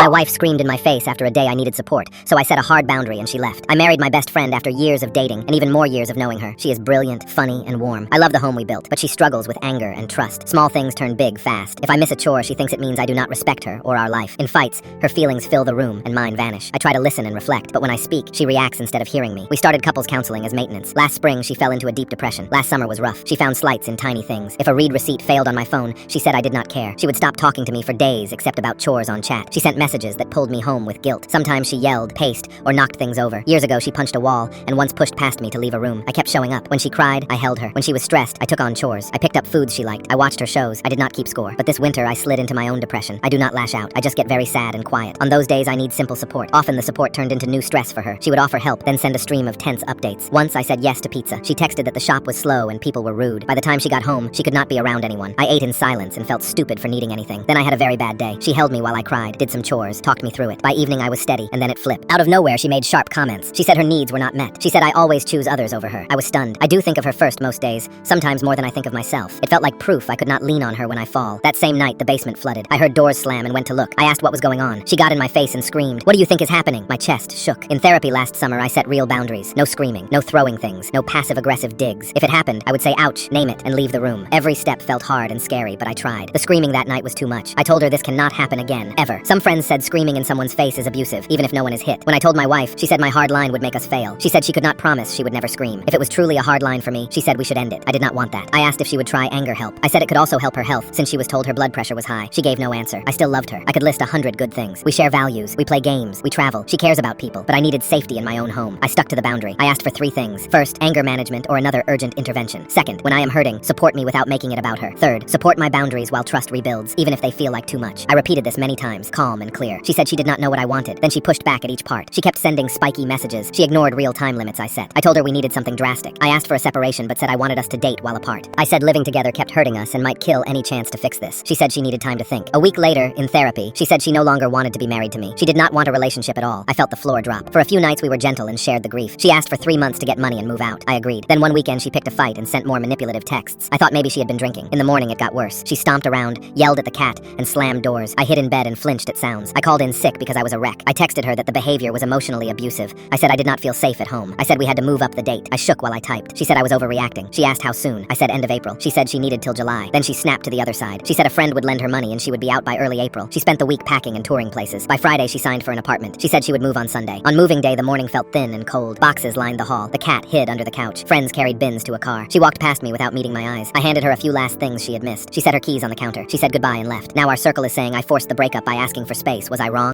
My wife screamed in my face after a day I needed support, so I set a hard boundary and she left. I married my best friend after years of dating and even more years of knowing her. She is brilliant, funny, and warm. I love the home we built, but she struggles with anger and trust. Small things turn big fast. If I miss a chore, she thinks it means I do not respect her or our life. In fights, her feelings fill the room and mine vanish. I try to listen and reflect, but when I speak, she reacts instead of hearing me. We started couples counseling as maintenance. Last spring, she fell into a deep depression. Last summer was rough. She found slights in tiny things. If a read receipt failed on my phone, she said I did not care. She would stop talking to me for days except about chores on chat. She sent messages that pulled me home with guilt. Sometimes she yelled, paced, or knocked things over. Years ago, she punched a wall and once pushed past me to leave a room. I kept showing up. When she cried, I held her. When she was stressed, I took on chores. I picked up foods she liked. I watched her shows. I did not keep score. But this winter, I slid into my own depression. I do not lash out. I just get very sad and quiet. On those days, I need simple support. Often the support turned into new stress for her. She would offer help, then send a stream of tense updates. Once I said yes to pizza. She texted that the shop was slow and people were rude. By the time she got home, she could not be around anyone. I ate in silence and felt stupid for needing anything. Then I had a very bad day. She held me while I cried, did some chores, talked me through it. By evening, I was steady, and then it flipped. Out of nowhere, she made sharp comments. She said her needs were not met. She said I always choose others over her. I was stunned. I do think of her first most days, sometimes more than I think of myself. It felt like proof I could not lean on her when I fall. That same night, the basement flooded. I heard doors slam and went to look. I asked what was going on. She got in my face and screamed, "What do you think is happening?" My chest shook. In therapy last summer, I set real boundaries. No screaming, no throwing things, no passive-aggressive digs. If it happened, I would say ouch, name it, and leave the room. Every step felt hard and scary, but I tried. The screaming that night was too much. I told her this cannot happen again, ever. Some friends said screaming in someone's face is abusive, even if no one is hit. When I told my wife, she said my hard line would make us fail. She said she could not promise she would never scream. If it was truly a hard line for me, she said we should end it. I did not want that. I asked if she would try anger help. I said it could also help her health, since she was told her blood pressure was high. She gave no answer. I still loved her. I could list 100 good things. We share values. We play games. We travel. She cares about people, but I needed safety in my own home. I stuck to the boundary. I asked for 3 things. First, anger management or another urgent intervention. Second, when I am hurting, support me without making it about her. Third, support my boundaries while trust rebuilds, even if they feel like too much. I repeated this many times, calm and clear. She said she did not know what I wanted. Then she pushed back at each part. She kept sending spiky messages. She ignored real time limits I set. I told her we needed something drastic. I asked for a separation but said I wanted us to date while apart. I said living together kept hurting us and might kill any chance to fix this. She said she needed time to think. A week later, in therapy, she said she no longer wanted to be married to me. She did not want a relationship at all. I felt the floor drop. For a few nights we were gentle and shared the grief. She asked for 3 months to get money and move out. I agreed. Then one weekend she picked a fight and sent more manipulative texts. I thought maybe she had been drinking. In the morning it got worse. She stomped around, yelled at the cat, and slammed doors. I hid in bed and flinched at sounds. I called in sick because I was a wreck. I texted her that the behavior was emotionally abusive. I said I did not feel safe at home. I said we had to move up the date. I shook while I typed. She said I was overreacting. She asked how soon. I said end of April. She said she needed till July. Then she snapped to the other side. She said a friend would lend her money and she would be out by early April. She spent the week packing and touring places. By Friday she signed for an apartment. She said she would move on Sunday. On moving day the morning felt thin and cold. Boxes lined the hall. The cat hid under the couch. Friends carried bins to a car. She walked past me without meeting my eyes. I handed her a few last things she had missed. She set her keys on the counter. She said goodbye and left. Now our circle is saying I forced the breakup by asking for space. Was I wrong?